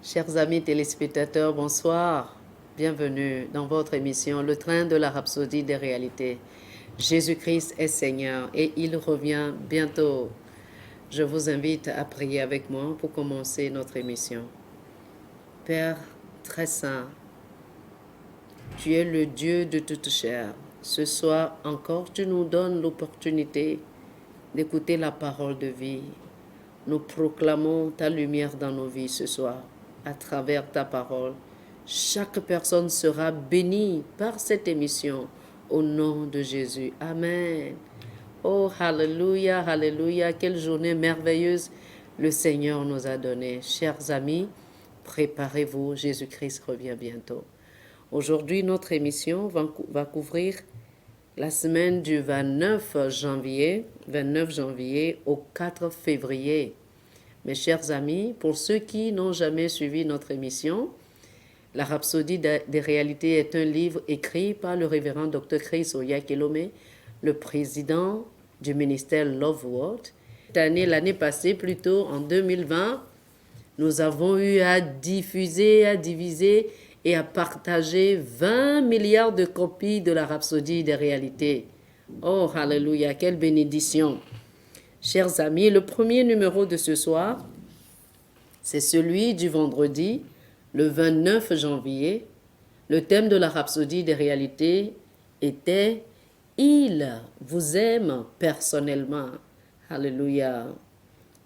Chers amis téléspectateurs, bonsoir. Bienvenue dans votre émission Le train de la rhapsodie des réalités. Jésus-Christ est Seigneur et il revient bientôt. Je vous invite à prier avec moi pour commencer notre émission. Père très saint, tu es le Dieu de toute chair. Ce soir encore, tu nous donnes l'opportunité d'écouter la parole de vie. Nous proclamons ta lumière dans nos vies ce soir à travers ta parole. Chaque personne sera bénie par cette émission au nom de Jésus. Amen. Oh, alléluia, alléluia. Quelle journée merveilleuse le Seigneur nous a donnée. Chers amis, préparez-vous, Jésus-Christ revient bientôt. Aujourd'hui, notre émission va couvrir la semaine du 29 janvier au 4 février. Mes chers amis, pour ceux qui n'ont jamais suivi notre émission, La Rhapsodie des réalités est un livre écrit par le révérend Dr. Chris Oyakhilome, le président du ministère Love World. L'année passée, plutôt en 2020, nous avons eu à diffuser, à diviser et à partager 20 milliards de copies de la Rhapsodie des réalités. Oh, alléluia, quelle bénédiction! Chers amis, le premier numéro de ce soir, c'est celui du vendredi, le 29 janvier. Le thème de la Rhapsodie des réalités était « Il vous aime personnellement ». Alléluia.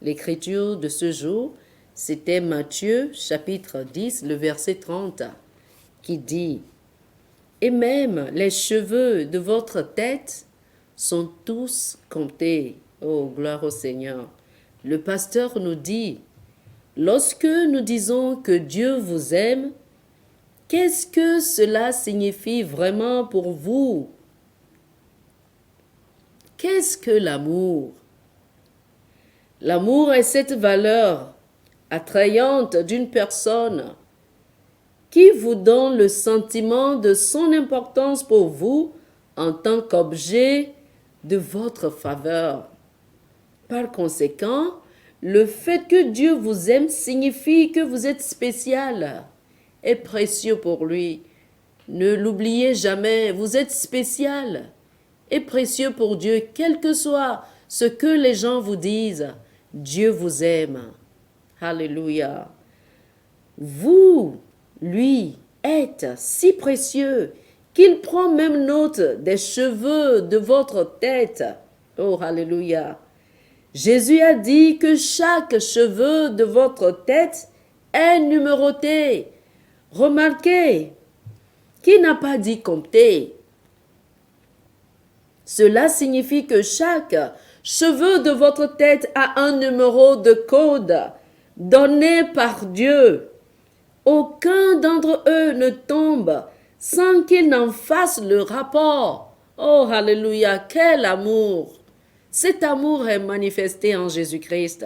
L'écriture de ce jour, c'était Matthieu chapitre 10, le verset 30, qui dit « Et même les cheveux de votre tête sont tous comptés. » Oh, gloire au Seigneur. Le pasteur nous dit, lorsque nous disons que Dieu vous aime, qu'est-ce que cela signifie vraiment pour vous? Qu'est-ce que l'amour? L'amour est cette valeur attrayante d'une personne qui vous donne le sentiment de son importance pour vous en tant qu'objet de votre faveur. Par conséquent, le fait que Dieu vous aime signifie que vous êtes spécial et précieux pour lui. Ne l'oubliez jamais, vous êtes spécial et précieux pour Dieu, quel que soit ce que les gens vous disent. Dieu vous aime. Alléluia. Vous, lui, êtes si précieux qu'il prend même note des cheveux de votre tête. Oh, alléluia. Jésus a dit que chaque cheveu de votre tête est numéroté. Remarquez, qui n'a pas dit compter? Cela signifie que chaque cheveu de votre tête a un numéro de code donné par Dieu. Aucun d'entre eux ne tombe sans qu'il n'en fasse le rapport. Oh, alléluia, quel amour! Cet amour est manifesté en Jésus-Christ.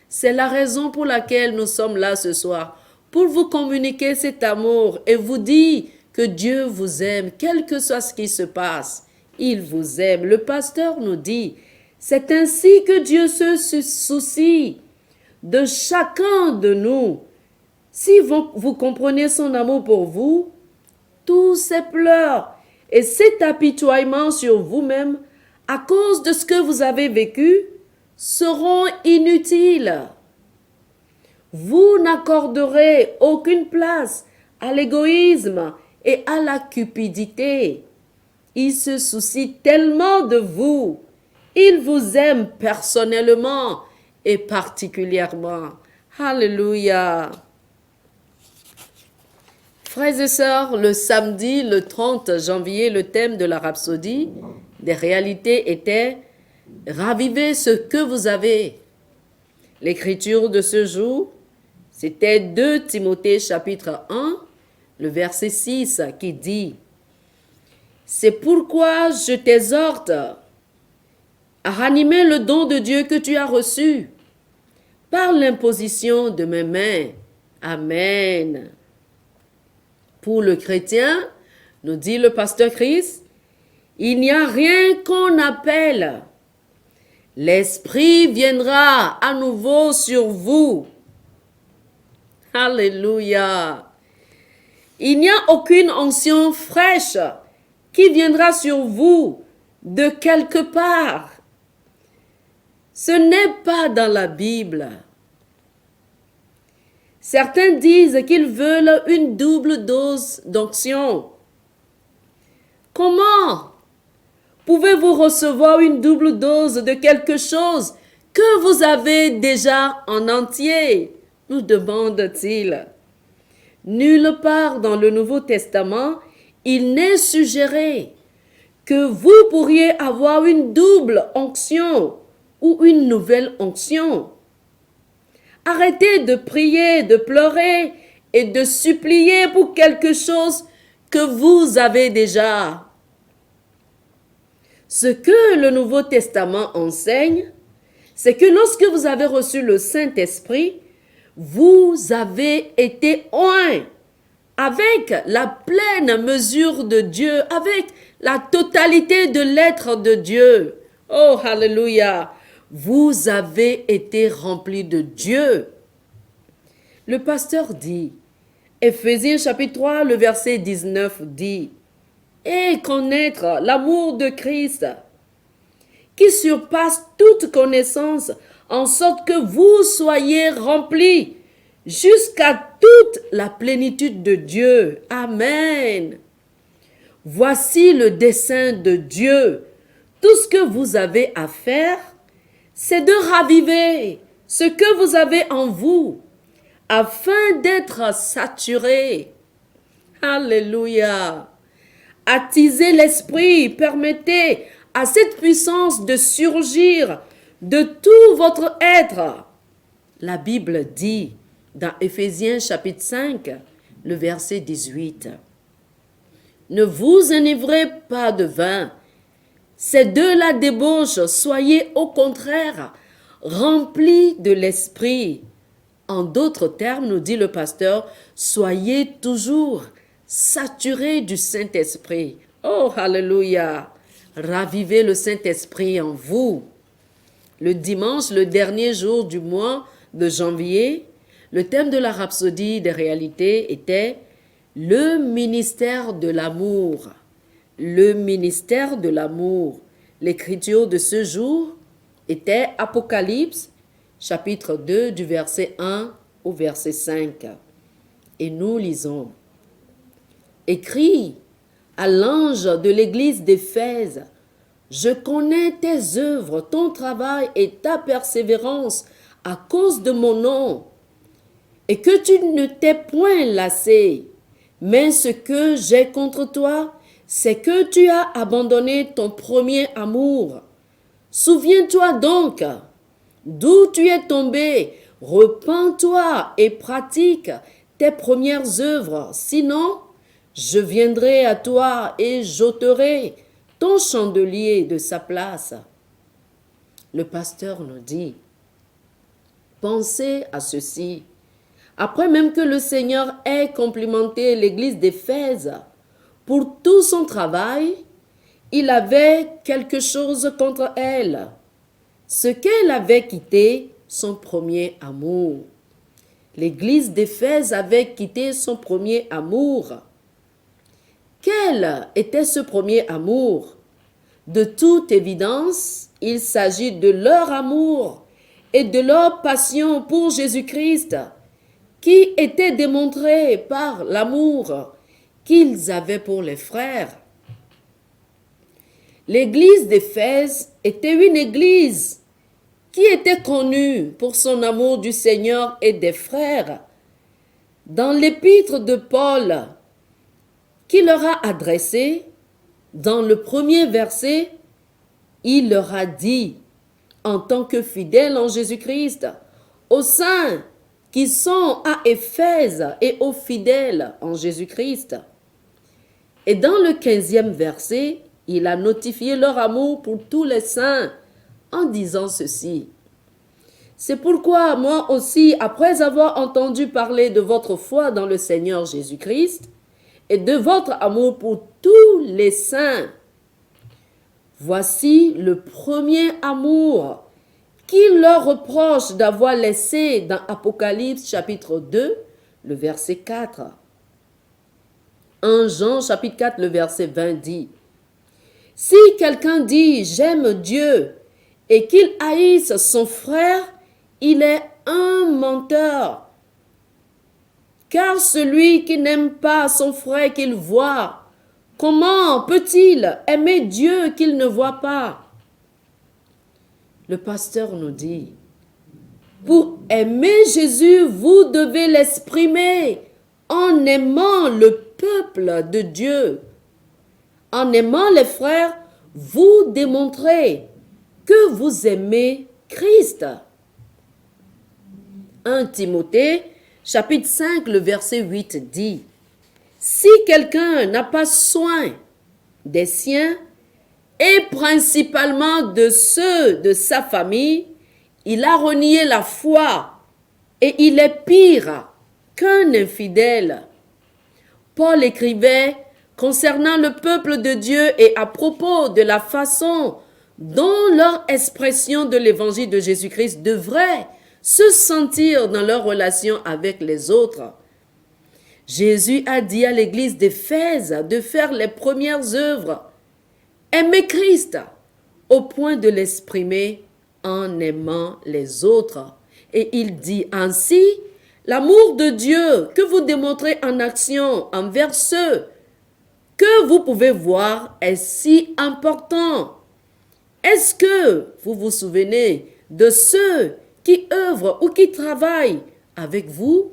C'est la raison pour laquelle nous sommes là ce soir, pour vous communiquer cet amour et vous dire que Dieu vous aime, quel que soit ce qui se passe. Il vous aime. Le pasteur nous dit, c'est ainsi que Dieu se soucie de chacun de nous. Si vous comprenez son amour pour vous, tous ces pleurs et cet apitoiement sur vous-même à cause de ce que vous avez vécu seront inutiles. Vous n'accorderez aucune place à l'égoïsme et à la cupidité. Il se soucie tellement de vous. Il vous aime personnellement et particulièrement. Alléluia. Frères et sœurs, le samedi, le 30 janvier, le thème de la Rhapsodie des réalités était « Ravivez ce que vous avez ». L'écriture de ce jour, c'était 2 Timothée chapitre 1, le verset 6 qui dit « C'est pourquoi je t'exhorte à ranimer le don de Dieu que tu as reçu par l'imposition de mes mains. » Amen. Pour le chrétien, nous dit le pasteur Christ, il n'y a rien qu'on appelle. L'Esprit viendra à nouveau sur vous. Alléluia. Il n'y a aucune onction fraîche qui viendra sur vous de quelque part. Ce n'est pas dans la Bible. Certains disent qu'ils veulent une double dose d'onction. Comment pouvez-vous recevoir une double dose de quelque chose que vous avez déjà en entier? Nous demande-t-il. Nulle part dans le Nouveau Testament, il n'est suggéré que vous pourriez avoir une double onction ou une nouvelle onction. Arrêtez de prier, de pleurer et de supplier pour quelque chose que vous avez déjà. Ce que le Nouveau Testament enseigne, c'est que lorsque vous avez reçu le Saint-Esprit, vous avez été oints avec la pleine mesure de Dieu, avec la totalité de l'être de Dieu. Oh, alléluia! Vous avez été remplis de Dieu. Le pasteur dit, Éphésiens chapitre 3, le verset 19 dit, « Et connaître l'amour de Christ, qui surpasse toute connaissance, en sorte que vous soyez remplis jusqu'à toute la plénitude de Dieu. » Amen. Voici le dessein de Dieu. Tout ce que vous avez à faire, c'est de raviver ce que vous avez en vous, afin d'être saturé. Alléluia. Attisez l'esprit, permettez à cette puissance de surgir de tout votre être. La Bible dit dans Éphésiens chapitre 5, le verset 18, « Ne vous enivrez pas de vin, c'est de la débauche, soyez au contraire remplis de l'esprit. » En d'autres termes, nous dit le pasteur, soyez toujours saturés du Saint-Esprit. Oh, alléluia! Ravivez le Saint-Esprit en vous. Le dimanche, le dernier jour du mois de janvier, le thème de la rhapsodie des réalités était le ministère de l'amour. Le ministère de l'amour. L'écriture de ce jour était Apocalypse, chapitre 2, du verset 1 au verset 5. Et nous lisons, « Écrit à l'ange de l'église d'Éphèse, je connais tes œuvres, ton travail et ta persévérance à cause de mon nom, et que tu ne t'es point lassé. Mais ce que j'ai contre toi, c'est que tu as abandonné ton premier amour. Souviens-toi donc d'où tu es tombé, repens-toi et pratique tes premières œuvres. Sinon, je viendrai à toi et j'ôterai ton chandelier de sa place. » Le pasteur nous dit, pensez à ceci. Après même que le Seigneur ait complimenté l'église d'Éphèse pour tout son travail, il avait quelque chose contre elle. Ce qu'elle avait quitté, son premier amour. L'église d'Éphèse avait quitté son premier amour. Quel était ce premier amour? De toute évidence, il s'agit de leur amour et de leur passion pour Jésus-Christ, qui était démontré par l'amour qu'ils avaient pour les frères. L'église d'Éphèse était une église qui était connue pour son amour du Seigneur et des frères. Dans l'épître de Paul, qui leur a adressé, dans le premier verset, il leur a dit, en tant que fidèles en Jésus-Christ, aux saints qui sont à Éphèse et aux fidèles en Jésus-Christ. Et dans le 15e verset, il a notifié leur amour pour tous les saints en disant ceci. C'est pourquoi moi aussi, après avoir entendu parler de votre foi dans le Seigneur Jésus-Christ et de votre amour pour tous les saints, voici le premier amour qu'il leur reproche d'avoir laissé dans Apocalypse chapitre 2, le verset 4. 1 Jean chapitre 4, le verset 20 dit, « Si quelqu'un dit « j'aime Dieu » et qu'il haïsse son frère, il est un menteur. Car celui qui n'aime pas son frère qu'il voit, comment peut-il aimer Dieu qu'il ne voit pas? » Le pasteur nous dit, pour aimer Jésus, vous devez l'exprimer en aimant le peuple de Dieu. En aimant les frères, vous démontrez que vous aimez Christ. 1 Timothée, chapitre 5, le verset 8 dit, « Si quelqu'un n'a pas soin des siens, et principalement de ceux de sa famille, il a renié la foi et il est pire qu'un infidèle. » Paul écrivait concernant le peuple de Dieu et à propos de la façon dont leur expression de l'évangile de Jésus-Christ devrait se sentir dans leur relation avec les autres. Jésus a dit à l'église d'Éphèse de faire les premières œuvres, aimer Christ, au point de l'exprimer en aimant les autres. Et il dit ainsi, l'amour de Dieu que vous démontrez en action envers ceux que vous pouvez voir est si important. Est-ce que vous vous souvenez de ceux qui œuvrent ou qui travaillent avec vous?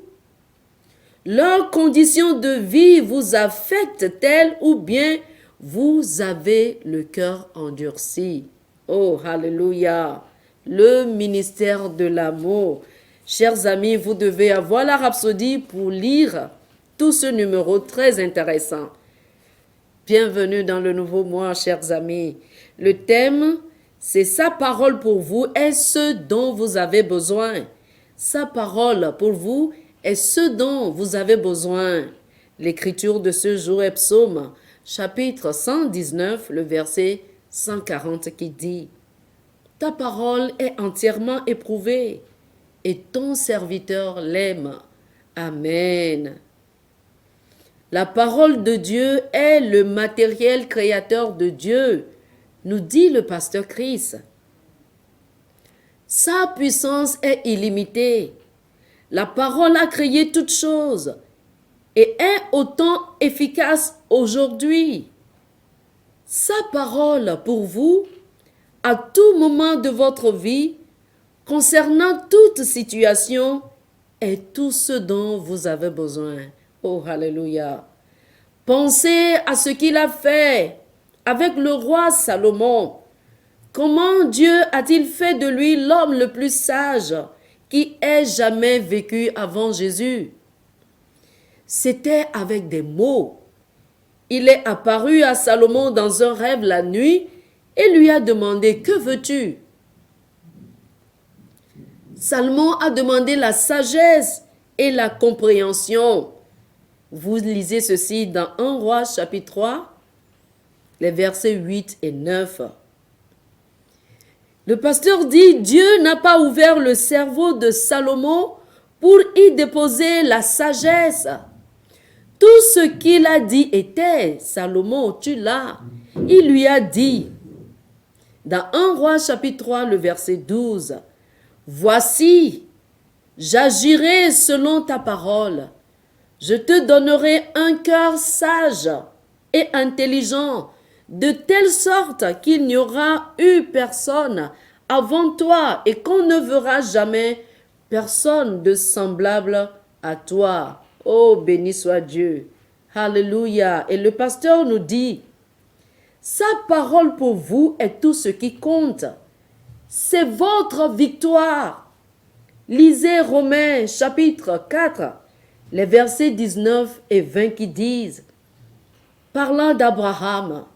Leurs conditions de vie vous affectent-elles ou bien vous avez le cœur endurci? Oh, alléluia! Le ministère de l'amour. Chers amis, vous devez avoir la rhapsodie pour lire tout ce numéro très intéressant. Bienvenue dans le nouveau mois, chers amis. Le thème, c'est sa parole pour vous est ce dont vous avez besoin. Sa parole pour vous est ce dont vous avez besoin. L'écriture de ce jour est Psaume, chapitre 119, le verset 140 qui dit « Ta parole est entièrement éprouvée et ton serviteur l'aime. Amen. » La parole de Dieu est le matériel créateur de Dieu, nous dit le pasteur Chris. Sa puissance est illimitée. La parole a créé toutes choses et est autant efficace aujourd'hui. Sa parole pour vous, à tout moment de votre vie, concernant toute situation, est tout ce dont vous avez besoin. Oh, alléluia. Pensez à ce qu'il a fait avec le roi Salomon. Comment Dieu a-t-il fait de lui l'homme le plus sage qui ait jamais vécu avant Jésus? C'était avec des mots. Il est apparu à Salomon dans un rêve la nuit et lui a demandé « Que veux-tu » Salomon a demandé la sagesse et la compréhension. Vous lisez ceci dans 1 Roi chapitre 3, les versets 8 et 9. Le pasteur dit, Dieu n'a pas ouvert le cerveau de Salomon pour y déposer la sagesse. Tout ce qu'il a dit était, Salomon, tu l'as. Il lui a dit, dans 1 Roi chapitre 3, le verset 12, voici, j'agirai selon ta parole. Je te donnerai un cœur sage et intelligent, de telle sorte qu'il n'y aura eu personne avant toi et qu'on ne verra jamais personne de semblable à toi. Oh, béni soit Dieu. Alléluia. Et le pasteur nous dit, sa parole pour vous est tout ce qui compte. C'est votre victoire. Lisez Romains chapitre 4. Les versets 19 et 20 qui disent, parlant d'Abraham,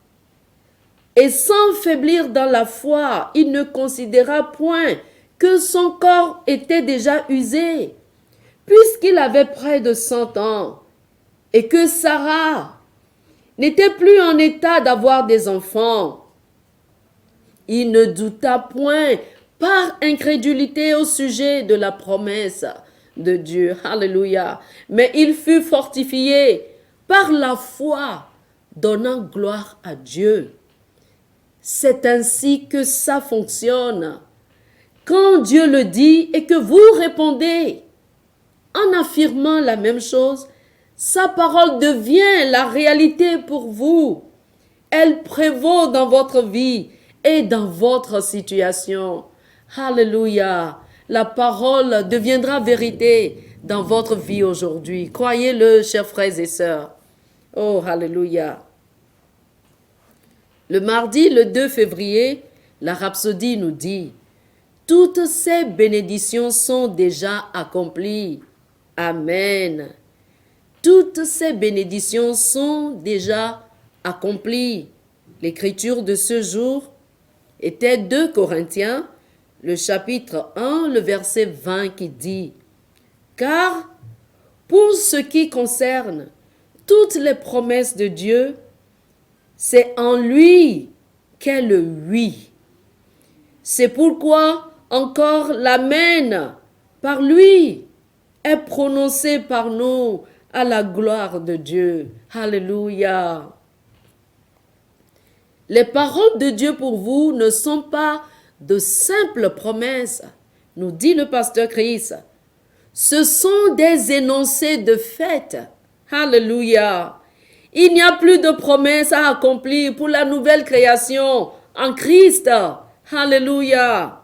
et sans faiblir dans la foi, il ne considéra point que son corps était déjà usé, puisqu'il avait près de 100 ans, et que Sarah n'était plus en état d'avoir des enfants. Il ne douta point par incrédulité au sujet de la promesse, de Dieu. Alléluia. Mais il fut fortifié par la foi, donnant gloire à Dieu. C'est ainsi que ça fonctionne. Quand Dieu le dit et que vous répondez en affirmant la même chose, sa parole devient la réalité pour vous. Elle prévaut dans votre vie et dans votre situation. Alléluia. La parole deviendra vérité dans votre vie aujourd'hui. Croyez-le, chers frères et sœurs. Oh, alléluia. Le mardi, le 2 février, la Rhapsodie nous dit « Toutes ces bénédictions sont déjà accomplies. » Amen. Toutes ces bénédictions sont déjà accomplies. L'écriture de ce jour était 2 Corinthiens, le chapitre 1, le verset 20 qui dit « Car pour ce qui concerne toutes les promesses de Dieu, c'est en lui qu'est le oui. C'est pourquoi encore l'Amen par lui est prononcé par nous à la gloire de Dieu. Alléluia. Les paroles de Dieu pour vous ne sont pas de simples promesses, nous dit le pasteur Chris. Ce sont des énoncés de fait. Alléluia. Il n'y a plus de promesses à accomplir pour la nouvelle création en Christ. Alléluia.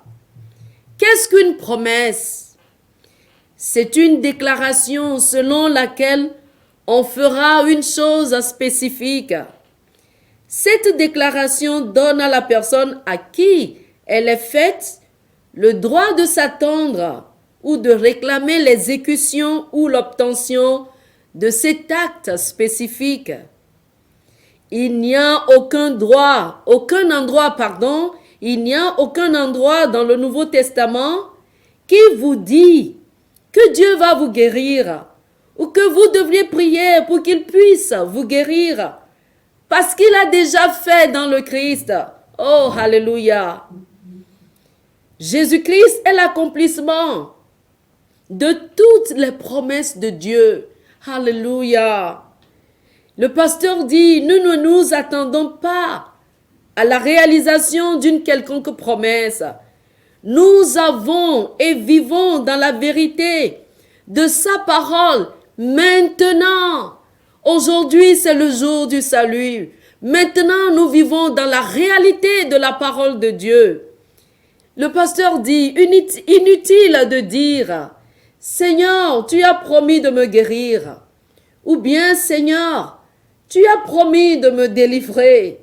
Qu'est-ce qu'une promesse? C'est une déclaration selon laquelle on fera une chose spécifique. Cette déclaration donne à la personne à qui elle est faite le droit de s'attendre ou de réclamer l'exécution ou l'obtention de cet acte spécifique. Il n'y a aucun endroit dans le Nouveau Testament qui vous dit que Dieu va vous guérir ou que vous devriez prier pour qu'il puisse vous guérir parce qu'il a déjà fait dans le Christ. Oh, alléluia. Jésus-Christ est l'accomplissement de toutes les promesses de Dieu. Alléluia. Le pasteur dit, nous ne nous attendons pas à la réalisation d'une quelconque promesse. Nous avons et vivons dans la vérité de sa parole maintenant. Aujourd'hui, c'est le jour du salut. Maintenant, nous vivons dans la réalité de la parole de Dieu. Le pasteur dit, inutile de dire, Seigneur, tu as promis de me guérir. Ou bien, Seigneur, tu as promis de me délivrer.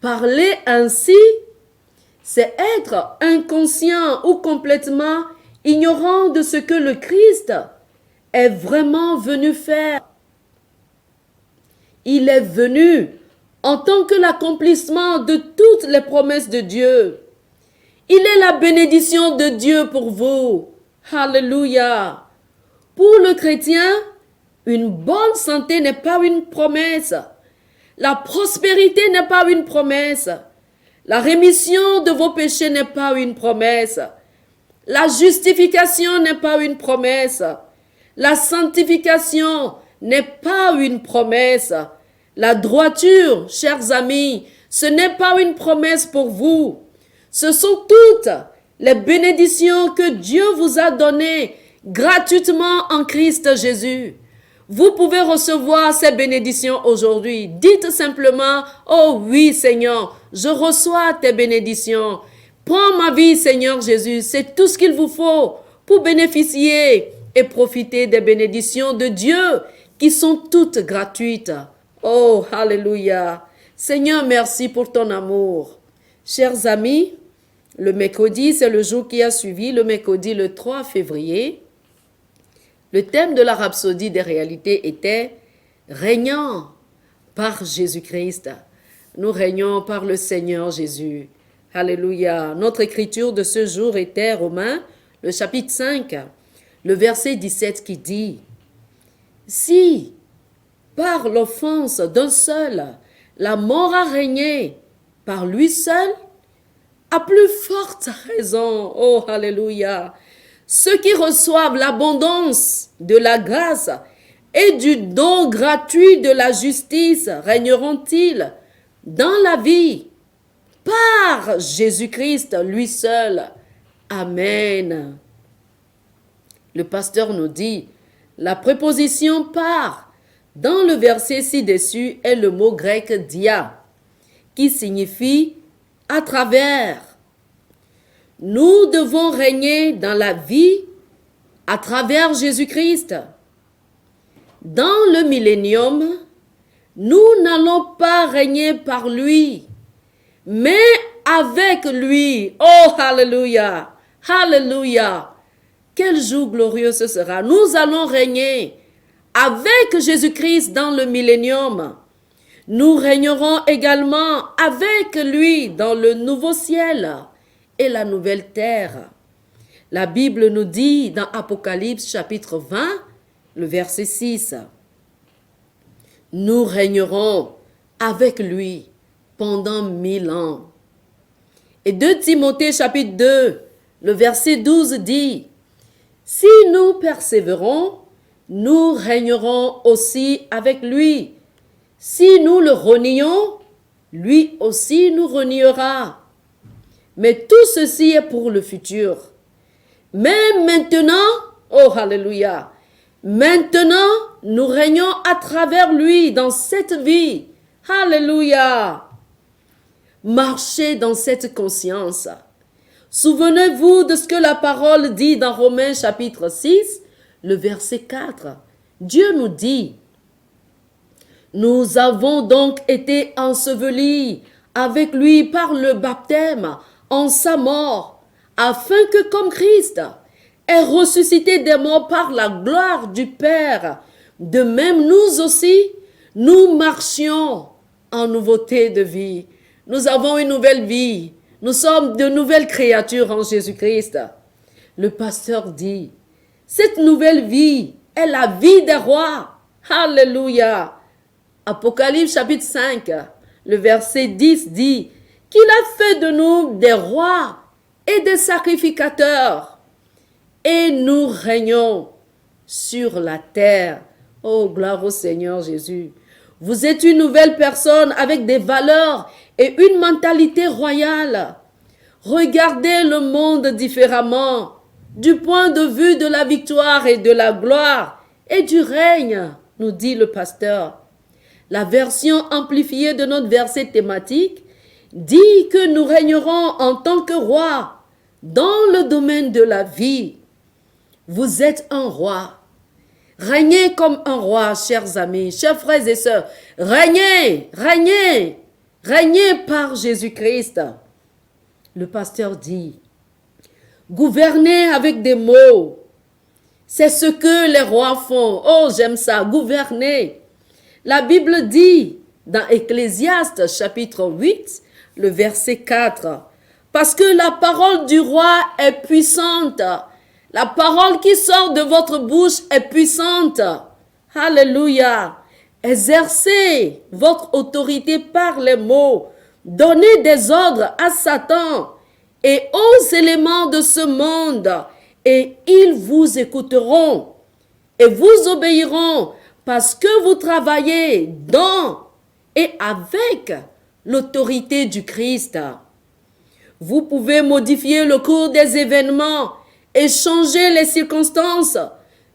Parler ainsi, c'est être inconscient ou complètement ignorant de ce que le Christ est vraiment venu faire. Il est venu en tant que l'accomplissement de toutes les promesses de Dieu. Il est la bénédiction de Dieu pour vous. Alléluia. Pour le chrétien, une bonne santé n'est pas une promesse. La prospérité n'est pas une promesse. La rémission de vos péchés n'est pas une promesse. La justification n'est pas une promesse. La sanctification n'est pas une promesse. La droiture, chers amis, ce n'est pas une promesse pour vous. Ce sont toutes les bénédictions que Dieu vous a données gratuitement en Christ Jésus. Vous pouvez recevoir ces bénédictions aujourd'hui. Dites simplement, oh oui Seigneur, je reçois tes bénédictions. Prends ma vie Seigneur Jésus, c'est tout ce qu'il vous faut pour bénéficier et profiter des bénédictions de Dieu qui sont toutes gratuites. Oh, alléluia. Seigneur, merci pour ton amour. Chers amis, le mercredi, c'est le jour qui a suivi, le mercredi le 3 février. Le thème de la Rhapsodie des réalités était « Régnant par Jésus-Christ ». Nous régnons par le Seigneur Jésus. Alléluia. Notre écriture de ce jour était Romains, le chapitre 5, le verset 17 qui dit « Si, par l'offense d'un seul, la mort a régné par lui seul, à plus forte raison, oh alléluia, Ceux qui reçoivent l'abondance de la grâce et du don gratuit de la justice régneront-ils dans la vie par Jésus-Christ lui seul. Amen. Le pasteur nous dit, la préposition par dans le verset ci-dessus est le mot grec dia, qui signifie à travers. Nous devons régner dans la vie à travers Jésus-Christ. Dans le millénium, nous n'allons pas régner par lui, mais avec lui. Oh, alléluia! Alléluia! Quel jour glorieux ce sera. Nous allons régner avec Jésus-Christ dans le millénium. Nous régnerons également avec lui dans le nouveau ciel et la nouvelle terre. La Bible nous dit dans Apocalypse chapitre 20, le verset 6, nous régnerons avec lui pendant 1000 ans. Et 2 Timothée chapitre 2, le verset 12 dit, si nous persévérons, nous régnerons aussi avec lui. Si nous le renions, lui aussi nous reniera. Mais tout ceci est pour le futur. Mais maintenant, oh alléluia, maintenant nous régnons à travers lui dans cette vie. Alléluia. Marchez dans cette conscience. Souvenez-vous de ce que la parole dit dans Romains chapitre 6, le verset 4. Dieu nous dit, nous avons donc été ensevelis avec lui par le baptême en sa mort, afin que comme Christ est ressuscité des morts par la gloire du Père, de même nous aussi, nous marchions en nouveauté de vie. Nous avons une nouvelle vie. Nous sommes de nouvelles créatures en Jésus-Christ. Le pasteur dit, cette nouvelle vie est la vie des rois. Alléluia. Apocalypse chapitre 5, le verset 10 dit qu'il a fait de nous des rois et des sacrificateurs. Et nous régnons sur la terre. Oh, gloire au Seigneur Jésus. Vous êtes une nouvelle personne avec des valeurs et une mentalité royale. Regardez le monde différemment, du point de vue de la victoire et de la gloire et du règne, nous dit le pasteur. La version amplifiée de notre verset thématique dit que nous régnerons en tant que rois dans le domaine de la vie. Vous êtes un roi. Régnez comme un roi, chers amis, chers frères et sœurs. Régnez, régnez, régnez par Jésus-Christ. Le pasteur dit, gouvernez avec des mots. C'est ce que les rois font. Oh, j'aime ça, gouverner. La Bible dit dans Ecclésiaste chapitre 8, le verset 4, parce que la parole du roi est puissante. La parole qui sort de votre bouche est puissante. Alléluia. Exercez votre autorité par les mots. Donnez des ordres à Satan et aux éléments de ce monde et ils vous écouteront et vous obéiront parce que vous travaillez dans et avec l'autorité du Christ. Vous pouvez modifier le cours des événements et changer les circonstances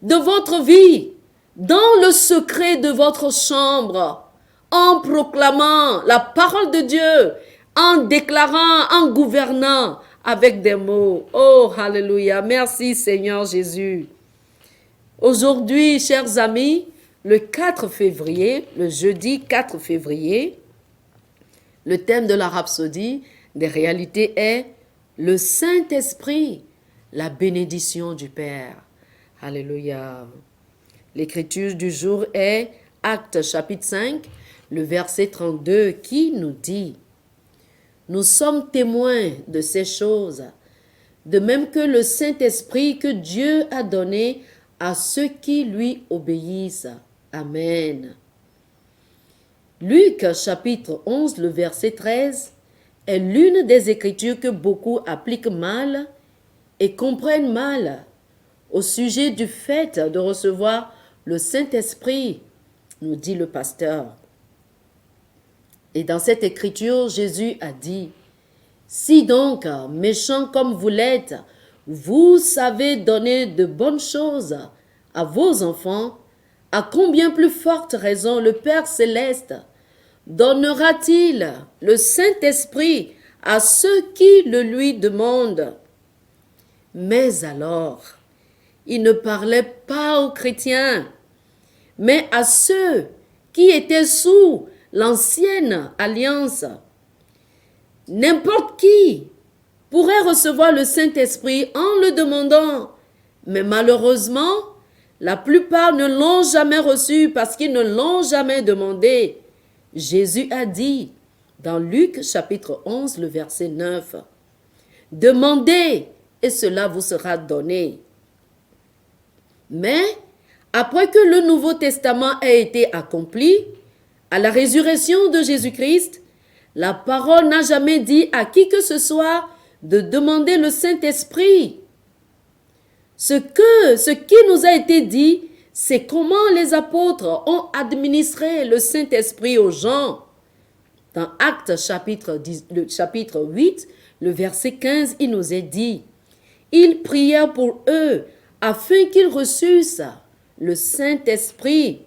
de votre vie dans le secret de votre chambre, en proclamant la parole de Dieu, en déclarant, en gouvernant avec des mots. Oh, alléluia. Merci Seigneur Jésus. Aujourd'hui, chers amis, le 4 février, le jeudi 4 février, le thème de la rhapsodie des réalités est le Saint-Esprit, la bénédiction du Père. Alléluia. L'écriture du jour est Actes chapitre 5, le verset 32 qui nous dit « Nous sommes témoins de ces choses, de même que le Saint-Esprit que Dieu a donné à ceux qui lui obéissent. » Amen. Luc chapitre 11, le verset 13 est l'une des écritures que beaucoup appliquent mal et comprennent mal. au sujet du fait de recevoir le Saint-Esprit, nous dit le pasteur. Et dans cette écriture, Jésus a dit, « Si donc, méchants comme vous l'êtes, vous savez donner de bonnes choses à vos enfants, à combien plus forte raison le Père céleste donnera-t-il le Saint-Esprit à ceux qui le lui demandent ?» Mais alors, il ne parlait pas aux chrétiens, mais à ceux qui étaient sous l'ancienne alliance. N'importe qui pourrait recevoir le Saint-Esprit en le demandant, mais malheureusement, la plupart ne l'ont jamais reçu parce qu'ils ne l'ont jamais demandé. Jésus a dit dans Luc chapitre 11, le verset 9, « Demandez et cela vous sera donné. » Mais après que le Nouveau Testament a été accompli, à la résurrection de Jésus-Christ, la parole n'a jamais dit à qui que ce soit de demander le Saint-Esprit. Ce qui nous a été dit, c'est comment les apôtres ont administré le Saint-Esprit aux gens. Dans Actes chapitre 8, le verset 15, il nous est dit, « Ils prièrent pour eux afin qu'ils reçussent le Saint-Esprit.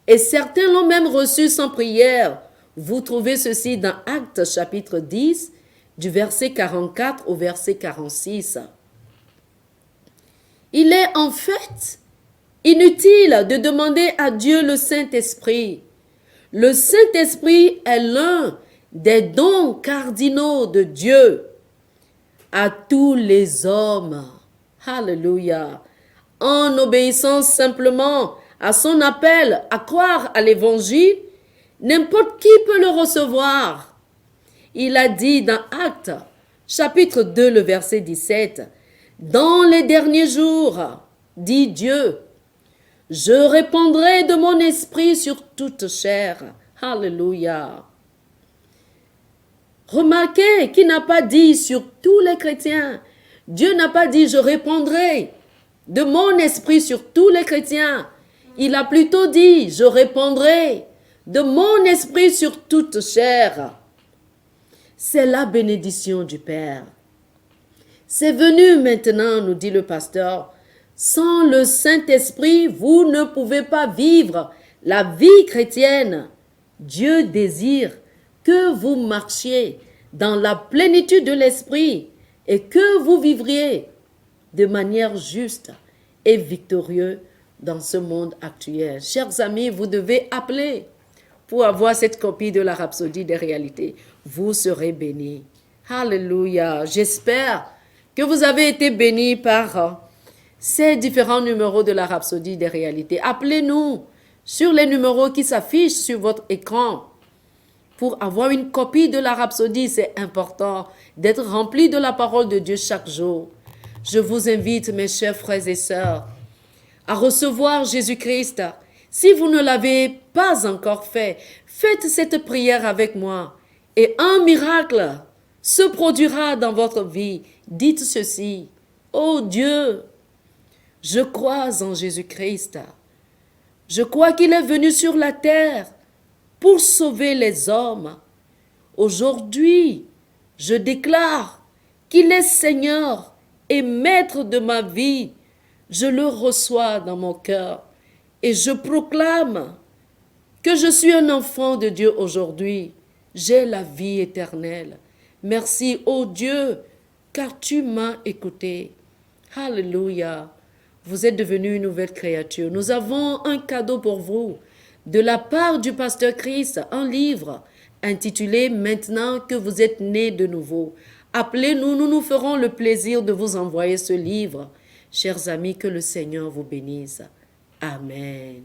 Et certains l'ont même reçu sans prière. » Vous trouvez ceci dans Actes chapitre 10, du verset 44 au verset 46. Il est en fait inutile de demander à Dieu le Saint-Esprit. Le Saint-Esprit est l'un des dons cardinaux de Dieu à tous les hommes. Alléluia. En obéissant simplement à son appel à croire à l'Évangile, n'importe qui peut le recevoir. Il a dit dans Actes, chapitre 2, le verset 17, « Dans les derniers jours, dit Dieu, je répandrai de mon esprit sur toute chair. » Alléluia. Remarquez qu'il n'a pas dit sur tous les chrétiens. Dieu n'a pas dit « je répandrai de mon esprit sur tous les chrétiens ». Il a plutôt dit « je répandrai de mon esprit sur toute chair ». C'est la bénédiction du Père. C'est venu maintenant, nous dit le pasteur. Sans le Saint-Esprit, vous ne pouvez pas vivre la vie chrétienne. Dieu désire que vous marchiez dans la plénitude de l'Esprit et que vous vivriez de manière juste et victorieuse dans ce monde actuel. Chers amis, vous devez appeler pour avoir cette copie de la Rhapsodie des réalités. Vous serez bénis. Alléluia. J'espère que vous avez été bénis par ces différents numéros de la Rhapsodie des réalités. Appelez-nous sur les numéros qui s'affichent sur votre écran. Pour avoir une copie de la Rhapsodie, c'est important d'être rempli de la parole de Dieu chaque jour. Je vous invite, mes chers frères et sœurs, à recevoir Jésus-Christ. Si vous ne l'avez pas encore fait, faites cette prière avec moi et un miracle se produira dans votre vie. Dites ceci: ô Dieu, je crois en Jésus-Christ. Je crois qu'il est venu sur la terre pour sauver les hommes. Aujourd'hui, je déclare qu'il est Seigneur et Maître de ma vie. Je le reçois dans mon cœur et je proclame que je suis un enfant de Dieu aujourd'hui. J'ai la vie éternelle. Merci, ô Dieu, car tu m'as écouté. Alléluia. Vous êtes devenu une nouvelle créature. Nous avons un cadeau pour vous de la part du pasteur Chris, un livre intitulé « Maintenant que vous êtes nés de nouveau ». Appelez-nous, nous nous ferons le plaisir de vous envoyer ce livre. Chers amis, que le Seigneur vous bénisse. Amen.